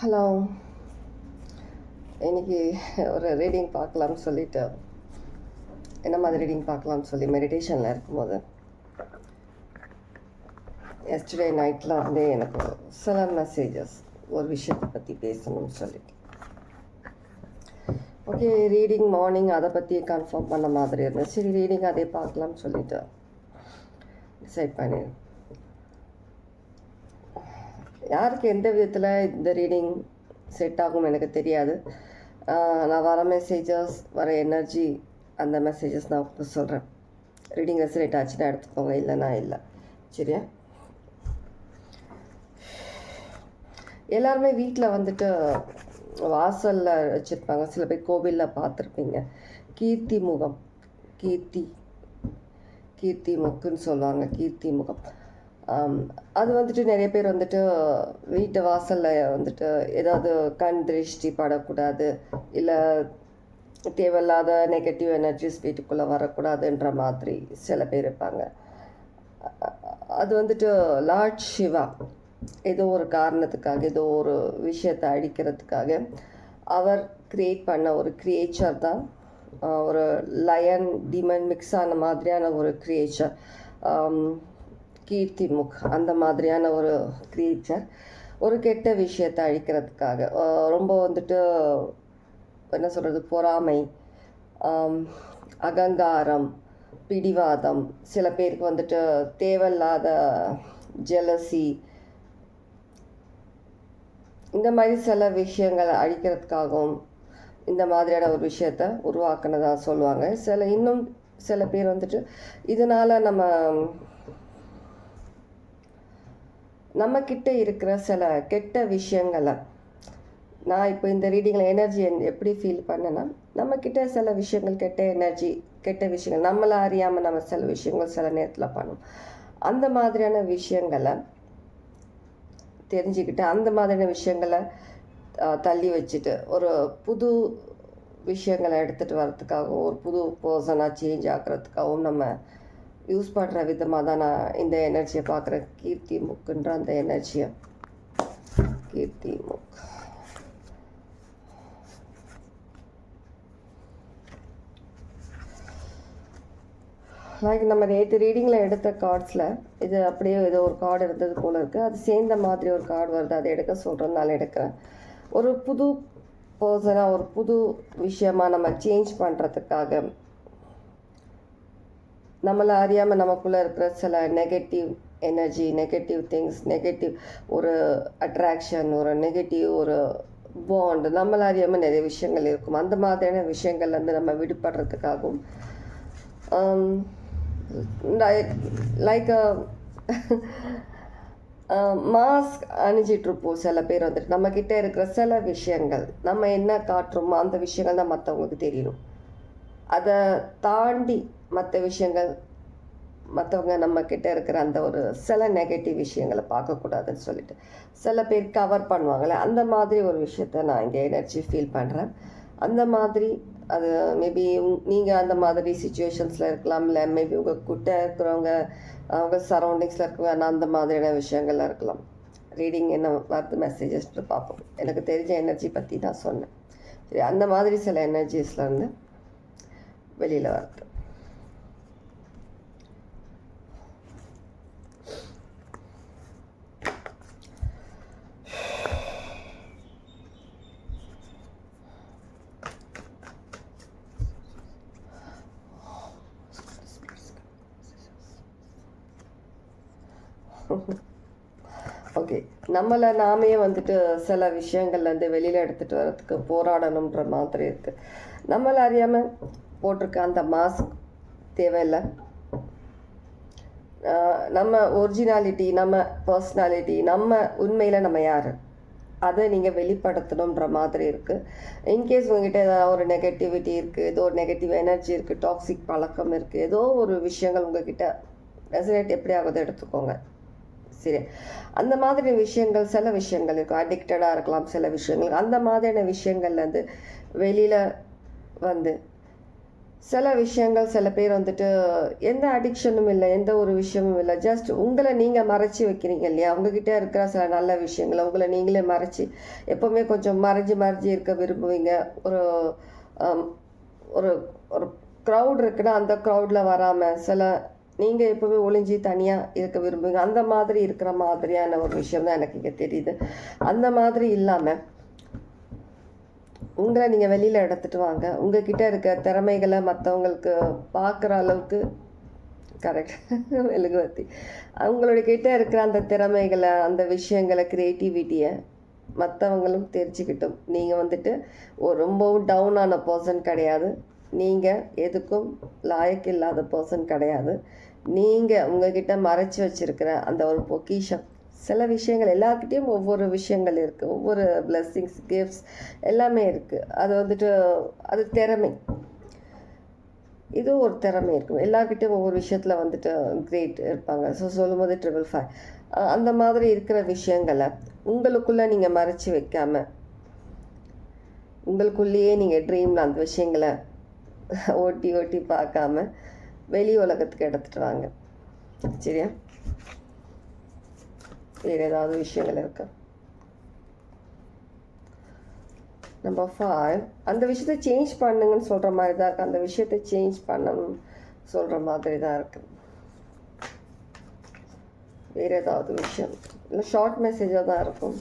Hello. இன்னைக்கு ஒரு reading பார்க்கலாம்னு சொல்லிட்டு என்ன மாதிரி ரீடிங் பார்க்கலாம்னு சொல்லி மெடிடேஷனில் இருக்கும்போது எஸ்டர்டே நைட்டில் இருந்தே எனக்கு சில மெசேஜஸ் ஒரு விஷயத்தை பற்றி பேசணும்னு சொல்லிட்டு ஓகே ரீடிங் மார்னிங் அதை பற்றி கன்ஃபார்ம் பண்ண மாதிரி இருந்தது. சரி ரீடிங் அதே பார்க்கலாம்னு சொல்லிட்டு டிசைட் பண்ணி யாருக்கு எந்த விதத்தில் இந்த ரீடிங் செட் ஆகும் எனக்கு தெரியாது. நான் வர மெசேஜஸ் வர எனர்ஜி அந்த மெசேஜஸ் நான் உங்களுக்கு சொல்கிறேன். ரீடிங் ரெசனேட் ஆச்சுன்னா எடுத்துக்கோங்க, இல்லைன்னா இல்லை. சரியா? எல்லாருமே வீட்டில் வந்துட்டு வாசலில் வச்சுருப்பாங்க. சில பேர் கோவிலில் பார்த்துருப்பீங்க. கீர்த்தி முகம், கீர்த்தி முக்குன்னு சொல்லுவாங்க. கீர்த்தி முகம் அது வந்துட்டு நிறைய பேர் வந்துட்டு வீட்டு வாசலில் வந்துட்டு ஏதாவது கண் திருஷ்டி படக்கூடாது, இல்லை தேவையில்லாத நெகட்டிவ் எனர்ஜிஸ் வீட்டுக்குள்ளே வரக்கூடாதுன்ற மாதிரி சில பேர் இருப்பாங்க. அது வந்துட்டு லார்ட் சிவா ஏதோ ஒரு காரணத்துக்காக, ஏதோ ஒரு விஷயத்தை அழிக்கிறதுக்காக அவர் கிரியேட் பண்ண ஒரு கிரியேச்சர் தான். ஒரு லயன் டிமன் மிக்ஸ் ஆன மாதிரியான ஒரு கிரியேச்சர் கீர்த்தி முக். அந்த மாதிரியான ஒரு கிரியேச்சர் ஒரு கெட்ட விஷயத்தை அழிக்கிறதுக்காக ரொம்ப வந்துட்டு என்ன சொல்கிறது, பொறாமை, அகங்காரம், பிடிவாதம், சில பேருக்கு வந்துட்டு தேவையில்லாத ஜெலசி, இந்த மாதிரி சில விஷயங்களை அழிக்கிறதுக்காகவும் இந்த மாதிரியான ஒரு விஷயத்த உருவாக்குனதா சொல்லுவாங்க. இன்னும் சில பேர் வந்துட்டு இதனால் நம்மக்கிட்ட இருக்கிற சில கெட்ட விஷயங்களை, நான் இப்போ இந்த ரீடிங்கில் எனர்ஜி எப்படி ஃபீல் பண்ணேன்னா, நம்மக்கிட்ட சில விஷயங்கள் கெட்ட எனர்ஜி, கெட்ட விஷயங்கள் நம்மளை அறியாமல் நம்ம சில விஷயங்கள் சில நேரத்தில் பண்ணும். அந்த மாதிரியான விஷயங்களை தெரிஞ்சுக்கிட்டு அந்த மாதிரியான விஷயங்களை தள்ளி வச்சுட்டு ஒரு புது விஷயங்களை எடுத்துகிட்டு வர்றதுக்காகவும் ஒரு புது பர்சனாக சேஞ்ச் ஆகிறதுக்காகவும் நம்ம யூஸ் பண்ணுற விதமாக தான் நான் இந்த எனர்ஜியை பார்க்குறேன். கீர்த்தி முக்குன்ற அந்த எனர்ஜியை. கீர்த்தி முக் லைக் நம்ம நேற்று ரீடிங்கில் எடுத்த கார்ட்ஸில் இது அப்படியே ஏதோ ஒரு கார்டு இருந்தது போல் இருக்குது. அது சேர்ந்த மாதிரி ஒரு கார்டு வருது, அதை எடுக்க சொல்கிறதுனால எடுக்கிறேன். ஒரு புது பர்சனாக ஒரு புது விஷயமாக நம்ம சேஞ்ச் பண்ணுறதுக்காக நம்மளை அறியாமல் நமக்குள்ளே இருக்கிற சில negative energy, negative things, negative ஒரு அட்ராக்ஷன், ஒரு நெகட்டிவ் ஒரு பாண்ட், நம்மளை அறியாமல் நிறைய விஷயங்கள் இருக்கும். அந்த மாதிரியான விஷயங்கள்லேருந்து நம்ம விடுபடுறதுக்காகவும் லைக் மாஸ்க் அணிஞ்சிட்ருப்போம். சில பேர் வந்துட்டு நம்மக்கிட்ட இருக்கிற சில விஷயங்கள், நம்ம என்ன காட்டுறோமோ அந்த விஷயங்கள் தான் மற்றவங்களுக்கு தெரியணும். அதை தாண்டி மற்ற விஷயங்கள், மற்றவங்க நம்மக்கிட்ட இருக்கிற அந்த ஒரு சில நெகட்டிவ் விஷயங்களை பார்க்கக்கூடாதுன்னு சொல்லிட்டு சில பேர் கவர் பண்ணுவாங்களே, அந்த மாதிரி ஒரு விஷயத்த நான் இங்கே எனர்ஜி ஃபீல் பண்ணுறேன். அந்த மாதிரி அது மேபி நீங்கள் அந்த மாதிரி சுச்சுவேஷன்ஸில் இருக்கலாம், இல்லை மேபி உங்கள் கிட்ட இருக்கிறவங்க அவங்க சரௌண்டிங்ஸில் இருக்கிறவங்க அந்த மாதிரியான விஷயங்கள்லாம் இருக்கலாம். ரீடிங் என்ன வருது மெசேஜஸ்ட்டு பார்ப்போம். எனக்கு தெரிஞ்ச எனர்ஜி பற்றி தான் சொன்னேன். சரி, அந்த மாதிரி சில எனர்ஜிஸ்லேருந்து வெளியில் வருது. ஓகே, நம்மளை நாமே வந்துட்டு சில விஷயங்கள்லேருந்து வெளியில் எடுத்துகிட்டு வர்றதுக்கு போராடணுன்ற மாதிரி இருக்குது. நம்மளை அறியாமல் போட்டிருக்க அந்த மாஸ்க் தேவையில்லை. நம்ம ஒரிஜினாலிட்டி, நம்ம பர்சனாலிட்டி, நம்ம உண்மையில் நம்ம யார், அதை நீங்கள் வெளிப்படுத்தணுன்ற மாதிரி இருக்குது. இன்கேஸ் உங்ககிட்ட ஏதாவது ஒரு நெகட்டிவிட்டி இருக்குது, ஏதோ ஒரு நெகட்டிவ் எனர்ஜி இருக்குது, டாக்ஸிக் பழக்கம் இருக்குது, ஏதோ ஒரு விஷயங்கள் உங்ககிட்ட ரெசனேட் எப்படி ஆகுது எடுத்துக்கோங்க. சரி, அந்த மாதிரி விஷயங்கள் சில விஷயங்கள் இருக்கும். அடிக்டடாக இருக்கலாம் சில விஷயங்கள். அந்த மாதிரியான விஷயங்கள்லேருந்து வெளியில் வந்து சில விஷயங்கள் சில பேர் வந்துட்டு எந்த அடிக்ஷனும் இல்லை, எந்த ஒரு விஷயமும் இல்லை, ஜஸ்ட் உங்களை நீங்கள் மறைச்சி வைக்கிறீங்க இல்லையா, உங்ககிட்ட இருக்கிற சில நல்ல விஷயங்களை உங்களை நீங்களே மறைச்சி எப்போவுமே கொஞ்சம் மறைஞ்சி இருக்க விரும்புவீங்க. ஒரு ஆம், ஒரு ஒரு க்ரௌட் இருக்குன்னா அந்த க்ரௌடில் வராமல் சில நீங்கள் எப்போவுமே ஒளிஞ்சி தனியாக இருக்க விரும்புவீங்க. அந்த மாதிரி இருக்கிற மாதிரியான ஒரு விஷயம் தான் எனக்கு இங்கே தெரியுது. அந்த மாதிரி இல்லாமல் உங்களை நீங்கள் வெளியில் எடுத்துகிட்டு வாங்க. உங்ககிட்ட இருக்க திறமைகளை மற்றவங்களுக்கு பார்க்குற அளவுக்கு கரெக்ட் மெழுகுவர்த்தி அவங்களோட கிட்ட இருக்கிற அந்த திறமைகளை, அந்த விஷயங்களை, க்ரியேட்டிவிட்டியை மற்றவங்களும் தெரிஞ்சுக்கிட்டும். நீங்கள் வந்துட்டு ரொம்பவும் டவுனான பர்சன் கிடையாது. நீங்கள் எதுக்கும் லாயக்கு இல்லாத பர்சன் கிடையாது. நீங்கள் உங்ககிட்ட மறைச்சி வச்சுருக்கிற அந்த ஒரு பொக்கிஷம், சில விஷயங்கள் எல்லாருக்கிட்டேயும் ஒவ்வொரு விஷயங்கள் இருக்குது, ஒவ்வொரு பிளெஸ்ஸிங்ஸ், கிஃப்ட்ஸ் எல்லாமே இருக்குது. அது வந்துட்டு அது திறமை, இது ஒரு திறமை இருக்கும். எல்லாருக்கிட்டையும் ஒவ்வொரு விஷயத்தில் வந்துட்டு கிரேட் இருப்பாங்க. ஸோ சொல்லும்போது 555 அந்த மாதிரி இருக்கிற விஷயங்களை உங்களுக்குள்ளே நீங்கள் மறைச்சி வைக்காமல் உங்களுக்குள்ளேயே நீங்கள் ட்ரீமில் அந்த விஷயங்களை ஓட்டி பார்க்காம வெளி உலகத்துக்கு எடுத்துகிட்டு வாங்க. சரியா? வேறு ஏதாவது விஷயங்கள் இருக்கு? நம்பர் 5 அந்த விஷயத்தை சேஞ்ச் பண்ணுங்கன்னு சொல்கிற மாதிரி தான் இருக்குது. அந்த விஷயத்தை சேஞ்ச் பண்ணணும் சொல்கிற மாதிரி தான் இருக்குது. வேறு ஏதாவது விஷயம் இல்லை, ஷார்ட் மெசேஜாக தான் இருக்கும்.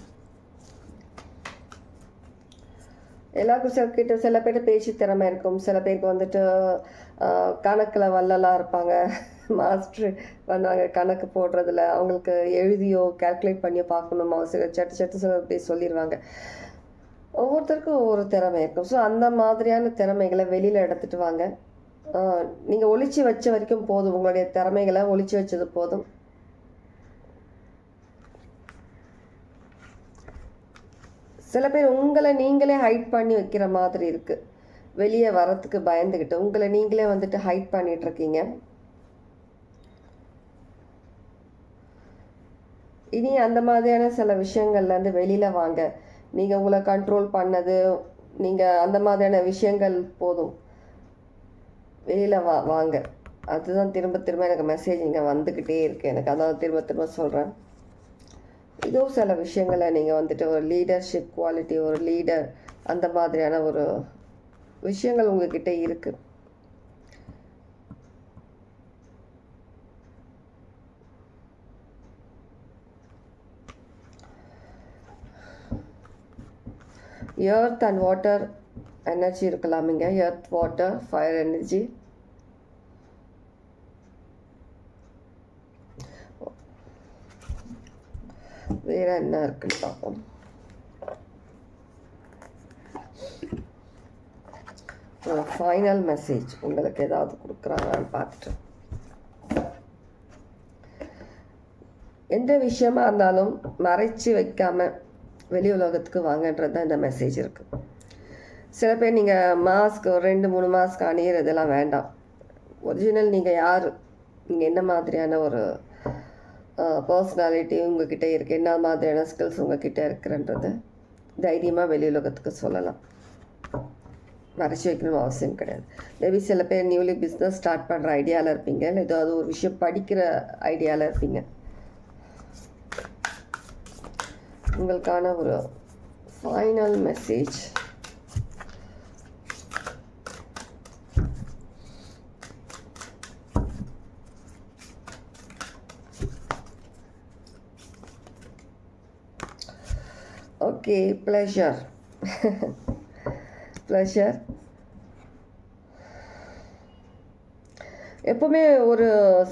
எல்லாருக்கும் சில பேர் பேச்சு திறமை இருக்கும். சில பேருக்கு வந்துட்டு கணக்கில் வல்லலாக இருப்பாங்க, மாஸ்டர் பண்ணுவாங்க கணக்கு போடுறதுல. அவங்களுக்கு எழுதியோ கால்குலேட் பண்ணியோ பார்க்கணும் அவசியம், சட்டு சில பேர் சொல்லிடுவாங்க. ஒவ்வொருத்தருக்கும் ஒவ்வொரு திறமை இருக்கும். ஸோ அந்த மாதிரியான திறமைகளை வெளியில் எடுத்துகிட்டு வாங்க. நீங்கள் ஒளிச்சு வச்ச வரைக்கும் போதும், உங்களுடைய திறமைகளை ஒளிச்சு வச்சது போதும். சில பேர் உங்களை நீங்களே ஹைட் பண்ணி வைக்கிற மாதிரி இருக்குது, வெளியே வரத்துக்கு பயந்துக்கிட்டு உங்களை நீங்களே வந்துட்டு ஹைட் பண்ணிகிட்ருக்கீங்க. இனி அந்த மாதிரியான சில விஷயங்கள்லேருந்து வெளியில் வாங்க. நீங்கள் உங்களை கண்ட்ரோல் பண்ணது, நீங்கள் அந்த மாதிரியான விஷயங்கள் போதும், வெளியில் வாங்க. அதுதான் திரும்ப எனக்கு மெசேஜ் இங்கே வந்துக்கிட்டே இருக்குது. எனக்கு அதான் திரும்ப சொல்கிறேன். இதுவும் சில விஷயங்களை நீங்கள் வந்துட்டு ஒரு லீடர்ஷிப் குவாலிட்டி, ஒரு லீடர், அந்த மாதிரியான ஒரு விஷயங்கள் உங்ககிட்ட இருக்குது. எர்த் அண்ட் வாட்டர் எனர்ஜி இருக்கலாமிங்க. Earth, water, fire energy. வேற என்ன இருக்குன்னு பார்ப்போம். ஃபைனல் மெசேஜ் உங்களுக்கு ஏதாவது கொடுக்குறாங்கன்னு பார்த்துட்டு, எந்த விஷயமா இருந்தாலும் மறைச்சி வைக்காமல் வெளி உலகத்துக்கு வாங்கன்றது தான் இந்த மெசேஜ் இருக்குது. சில பேர் நீங்கள் மாஸ்க் 2-3 மாஸ்க் அணியிறதெல்லாம் வேண்டாம். ஒரிஜினல் நீங்கள் யார், நீங்கள் என்ன மாதிரியான ஒரு பர்சனாலிட்டி உங்ககிட்ட இருக்குது, என்ன மாதிரியான ஸ்கில்ஸ் உங்ககிட்ட இருக்குன்றது தைரியமாக வெளி உலகத்துக்கு சொல்லலாம். மறைச்சி வைக்கணும்னு அவசியம் கிடையாது. மேபி சில பேர் நியூலி பிஸ்னஸ் ஸ்டார்ட் பண்ணுற ஐடியாவில் இருப்பீங்க, இல்லை ஏதாவது ஒரு விஷயம் படிக்கிற ஐடியாவில் இருப்பீங்க. உங்களுக்கான ஒரு final message. Okay, pleasure. Pleasure எப்போவுமே ஒரு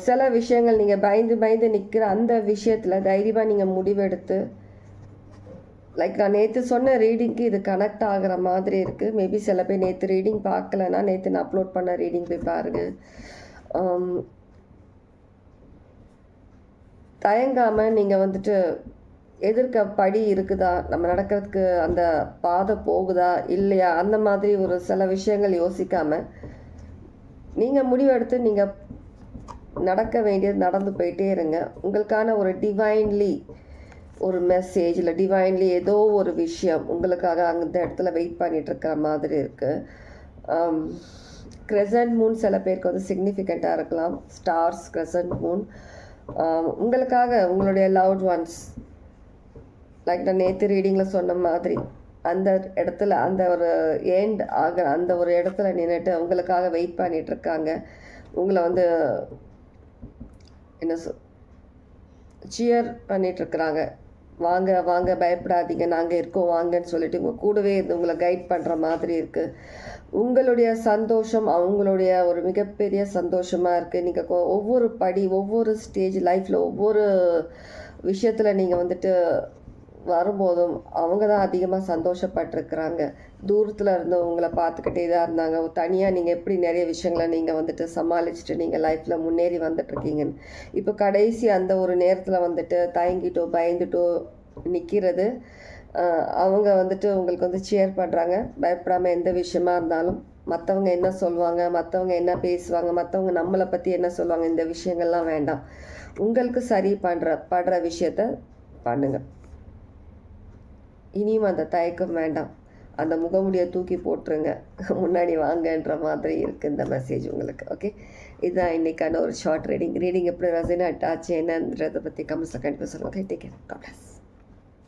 சில விஷயங்கள் நீங்கள் பயந்து நிற்கிற அந்த விஷயத்தில் தைரியமாக நீங்கள் முடிவெடுத்து, லைக் நான் நேற்று சொன்ன ரீடிங்க்கு இது கனெக்ட் ஆகிற மாதிரி இருக்குது. மேபி சில பேர் நேற்று ரீடிங் பார்க்கலன்னா நேற்று நான் அப்லோட் பண்ண ரீடிங் போய் பாருங்கள். தயங்காமல் நீங்கள் வந்துட்டு எதிர்க்க படி இருக்குதா, நம்ம நடக்கிறதுக்கு அந்த பாதை போகுதா இல்லையா, அந்த மாதிரி ஒரு சில விஷயங்கள் யோசிக்காமல் நீங்கள் முடிவெடுத்து நீங்கள் நடக்க வேண்டியது நடந்து போயிட்டே இருங்க. உங்களுக்கான ஒரு டிவைன்லி ஒரு மெசேஜ், இல்லை டிவைன்லி ஏதோ ஒரு விஷயம் உங்களுக்காக அந்த இடத்துல வெயிட் பண்ணிகிட்டு இருக்கிற மாதிரி இருக்குது. கிரெசன்ட் மூன் சில பேருக்கு வந்து சிக்னிஃபிகண்ட்டாக இருக்கலாம். ஸ்டார்ஸ், கிரெசன்ட் மூன் உங்களுக்காக உங்களுடைய லவ்ட் ஒன்ஸ், லைக் நான் நேற்று ரீடிங்கில் சொன்ன மாதிரி அந்த இடத்துல அந்த ஒரு எண்ட் ஆக அந்த ஒரு இடத்துல நின்றுட்டு உங்களுக்காக வெயிட் பண்ணிகிட்ருக்காங்க. உங்களை வந்து என்ன சியர் பண்ணிகிட்ருக்குறாங்க. வாங்க வாங்க, பயப்படாதீங்க, நாங்கள் இருக்கோம் வாங்கன்னு சொல்லிட்டு உங்கள் கூடவே இருந்து உங்களை கைட் பண்ணுற மாதிரி இருக்குது. உங்களுடைய சந்தோஷம் அவங்களுடைய ஒரு மிகப்பெரிய சந்தோஷமாக இருக்குது. நீங்கள் ஒவ்வொரு படி, ஒவ்வொரு ஸ்டேஜ் லைஃப்பில், ஒவ்வொரு விஷயத்தில் நீங்கள் வந்துட்டு வரும்போதும் அவங்க தான் அதிகமாக சந்தோஷப்பட்டிருக்கிறாங்க. தூரத்தில் இருந்து உங்களை பார்த்துக்கிட்டே தான் இருந்தாங்க. தனியாக நீங்கள் எப்படி நிறைய விஷயங்களை நீங்கள் வந்துட்டு சமாளிச்சுட்டு நீங்கள் லைஃப்பில் முன்னேறி வந்துட்டுருக்கீங்கன்னு. இப்போ கடைசி அந்த ஒரு நேரத்தில் வந்துட்டு தயங்கிட்டோ பயந்துட்டோ நிற்கிறது. அவங்க வந்துட்டு உங்களுக்கு வந்து சேர் பண்ணுறாங்க. பயப்படாமல் எந்த விஷயமா இருந்தாலும் மற்றவங்க என்ன சொல்லுவாங்க, மற்றவங்க என்ன பேசுவாங்க, மற்றவங்க நம்மளை பற்றி என்ன சொல்லுவாங்க, இந்த விஷயங்கள்லாம் வேண்டாம். உங்களுக்கு சரி படுற விஷயத்த பண்ணுங்கள். இனியும் அந்த தயக்கம் வேண்டாம். அந்த முகமுடியை தூக்கி போட்டுருங்க, முன்னாடி வாங்கன்ற மாதிரி இருக்குது இந்த மெசேஜ் உங்களுக்கு. ஓகே, இதுதான் இன்றைக்கான ஒரு ஷார்ட் ரீடிங் எப்படி ரெசனேட் ஆச்சு என்னன்றதை பற்றி கமெண்ட்ஸில் கண்டிப்பாக சொல்லுங்கள். Okay, take care, God plus.